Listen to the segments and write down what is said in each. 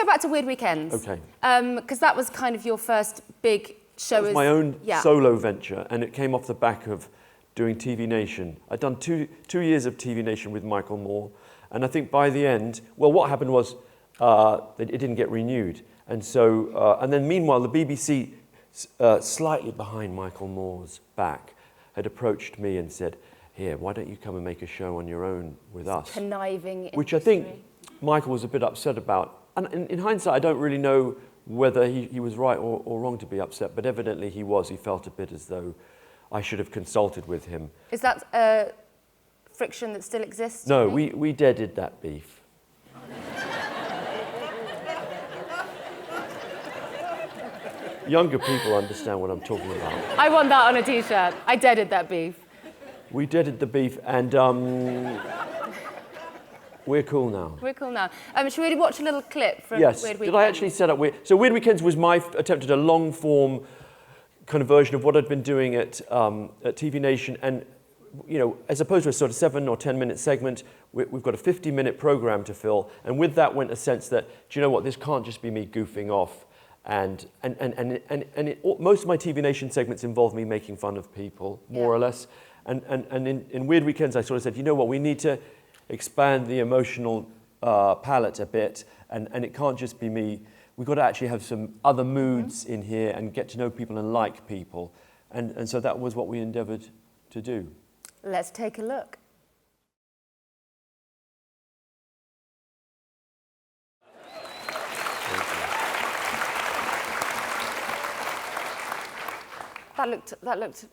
go back to Weird Weekends. Okay. Because that was kind of your first big show. It was my own solo venture, and it came off the back of doing TV Nation. I'd done two years of TV Nation with Michael Moore, and I think by the end, well, what happened was it didn't get renewed. And so, and then meanwhile, the BBC, slightly behind Michael Moore's back, had approached me and said, here, why don't you come and make a show on your own with us? Conniving industry. Which I think Michael was a bit upset about. And in hindsight, I don't really know whether he was right or wrong to be upset, but evidently he was. He felt a bit as though I should have consulted with him. Is that friction that still exists? No, we deaded that beef. Younger people understand what I'm talking about. I want that on a T-shirt. I deaded that beef. We deaded the beef, and we're cool now. We're cool now. Should we watch a little clip from Yes. Weird Weekends? Did I actually set up Weird? So Weird Weekends was my attempt at a long-form kind of version of what I'd been doing at TV Nation, and you know, as opposed to a sort of 7 or 10 minute segment, we've got a 50-minute program to fill, and with that went a sense that, do you know what, this can't just be me goofing off. And most of my TV Nation segments involve me making fun of people, more or less. And in Weird Weekends, I sort of said, you know what, we need to expand the emotional palette a bit, and it can't just be me. We've got to actually have some other moods in here and get to know people and like people. And so that was what we endeavoured to do. Let's take a look. That looked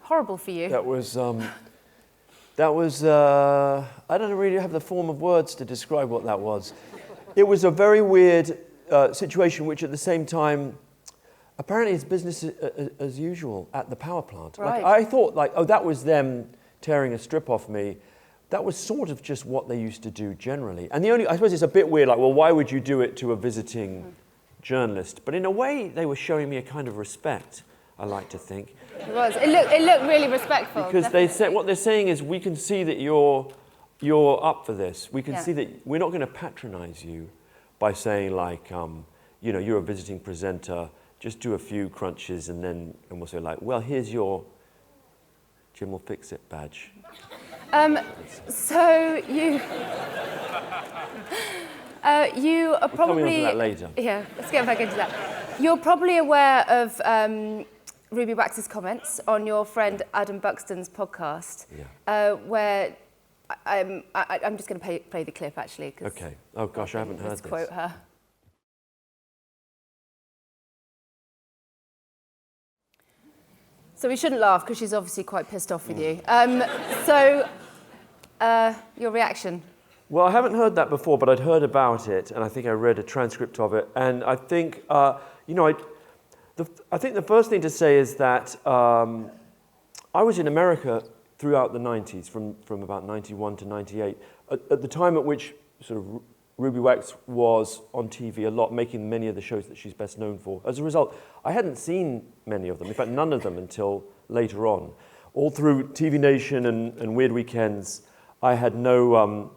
horrible for you. That was I don't really have the form of words to describe what that was. It was a very weird situation, which at the same time, apparently it's business as usual at the power plant. Right. Like, I thought, like, oh, that was them tearing a strip off me. That was sort of just what they used to do generally. And I suppose it's a bit weird, like, well, why would you do it to a visiting journalist? But in a way, they were showing me a kind of respect, I like to think. It was. It looked really respectful. Because what they're saying is, we can see that you're up for this. We can see that we're not going to patronize you by saying, like, you know, you're a visiting presenter, just do a few crunches and we'll say, like, well, here's your Jim will fix it badge. So you you are probably... We'll come on to that later. Yeah, let's get back into that. You're probably aware of Ruby Wax's comments on your friend Adam Buxton's podcast, where I'm just going to play the clip, actually. Okay. Oh, gosh, I haven't heard this. Quote her. So we shouldn't laugh, because she's obviously quite pissed off with you. Your reaction? Well, I haven't heard that before, but I'd heard about it, and I think I read a transcript of it. And I think, you know, I think the first thing to say is that I was in America throughout the 90s, from about 91 to 98, at the time at which sort of Ruby Wax was on TV a lot, making many of the shows that she's best known for. As a result, I hadn't seen many of them, in fact, none of them until later on. All through TV Nation and Weird Weekends, I had no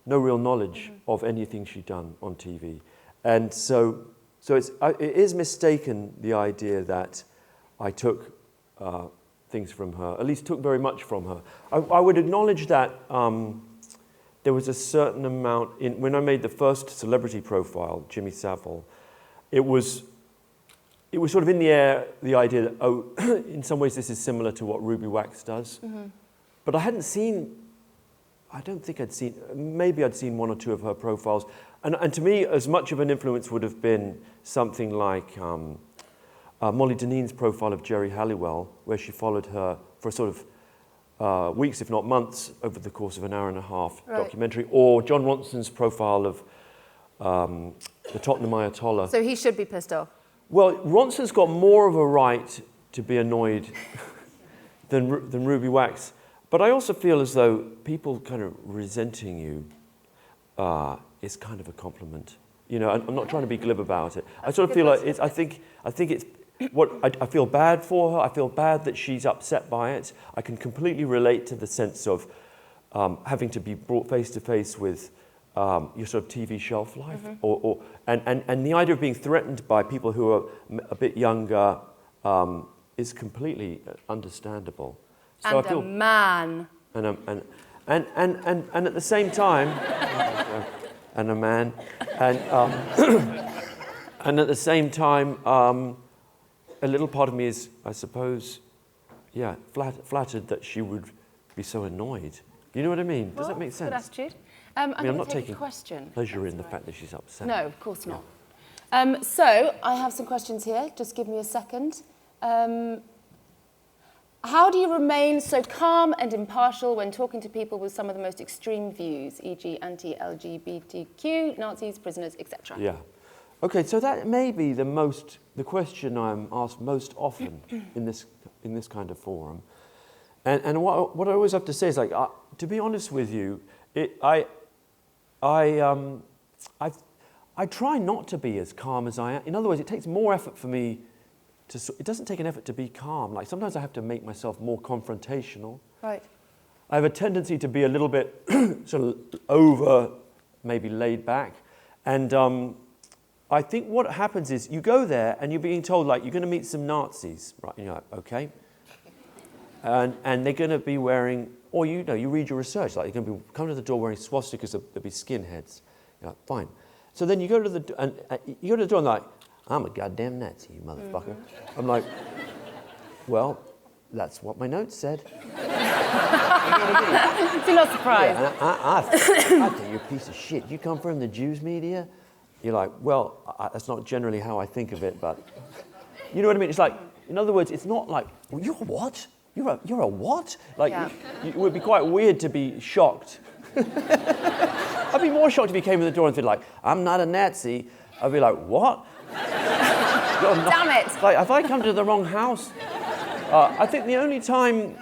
real knowledge of anything she'd done on TV. And so it is mistaken, the idea that I took things from her, at least took very much from her. I would acknowledge that there was a certain amount, when I made the first celebrity profile, Jimmy Savile, it was sort of in the air, the idea that, oh, in some ways this is similar to what Ruby Wax does. Mm-hmm. But I don't think I'd seen, maybe I'd seen one or two of her profiles. And to me, as much of an influence would have been something like Molly Dineen's profile of Jerry Halliwell, where she followed her for sort of weeks, if not months, over the course of an hour and a half documentary, or John Ronson's profile of the Tottenham Ayatollah. So he should be pissed off? Well, Ronson's got more of a right to be annoyed than Ruby Wax. But I also feel as though people kind of resenting you is kind of a compliment. You know, I'm not trying to be glib about it. I sort of feel like I think it's what I feel bad for her. I feel bad that she's upset by it. I can completely relate to the sense of having to be brought face to face with your sort of TV shelf life, and the idea of being threatened by people who are a bit younger is completely understandable. So and I feel, a man. And at the same time, and a man, and and at the same time, a little part of me is, I suppose, yeah, flattered that she would be so annoyed. You know what I mean? Does that make sense? Good attitude. I'm I'm not taking a question. pleasure in the fact that she's upset. No, of course not. So I have some questions here. Just give me a second. How do you remain so calm and impartial when talking to people with some of the most extreme views, e.g. anti-LGBTQ, Nazis, prisoners, etc.? Yeah. Okay, so that may be the question I'm asked most often in this kind of forum. And what I always have to say is, like, to be honest with you, I try not to be as calm as I am. In other words, it takes more effort for me it doesn't take an effort to be calm. Like, sometimes I have to make myself more confrontational. Right. I have a tendency to be a little bit sort of over, maybe laid back. And I think what happens is you go there and you're being told, like, you're going to meet some Nazis, right? And you're like, okay. And they're going to be wearing, or you read your research, like, they're going to come to the door wearing swastikas, there'll be skinheads. You're like, fine. So then you go to the door and like, I'm a goddamn Nazi, you motherfucker. I'm like, well, that's what my notes said. You know what I mean? So you're not surprised. Yeah, I think you're a piece of shit. You come from the Jews media? You're like, well, that's not generally how I think of it, but you know what I mean? It's like, in other words, it's not like, well, you're what? You're a what? Like, yeah. It would be quite weird to be shocked. I'd be more shocked if you came in the door and said, like, I'm not a Nazi. I'd be like, what? Damn it! Like, have I come to the wrong house? I think the only time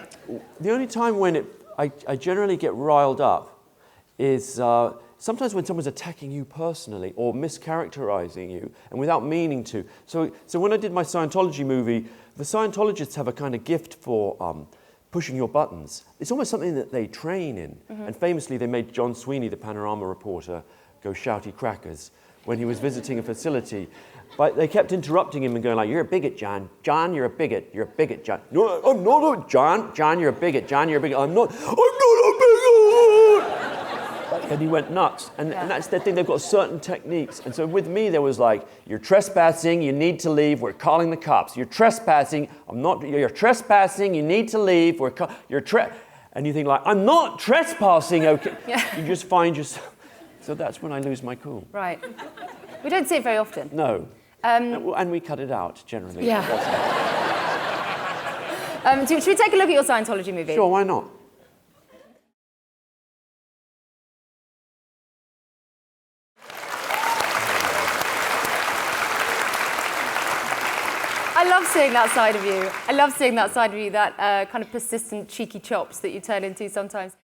when I generally get riled up is sometimes when someone's attacking you personally or mischaracterizing you and without meaning to. So when I did my Scientology movie, the Scientologists have a kind of gift for pushing your buttons. It's almost something that they train in. And famously, they made John Sweeney, the Panorama reporter, go shouty crackers when he was visiting a facility. But they kept interrupting him and going like, you're a bigot, John. John, you're a bigot. You're a bigot, John. No, I'm not a John. John, you're a bigot. John, you're a bigot. I'm not a bigot. And he went nuts. And that's the thing. They've got certain techniques. And so with me, there was like, you're trespassing. You need to leave. We're calling the cops. You're trespassing. You're trespassing. You need to leave. And you think like, I'm not trespassing. Okay. Yeah. You just find yourself. So that's when I lose my cool. Right. We don't see it very often. No. And we cut it out, generally. Yeah. Should we take a look at your Scientology movie? Sure, why not? I love seeing that side of you. I love seeing that side of you, that kind of persistent, cheeky chops that you turn into sometimes.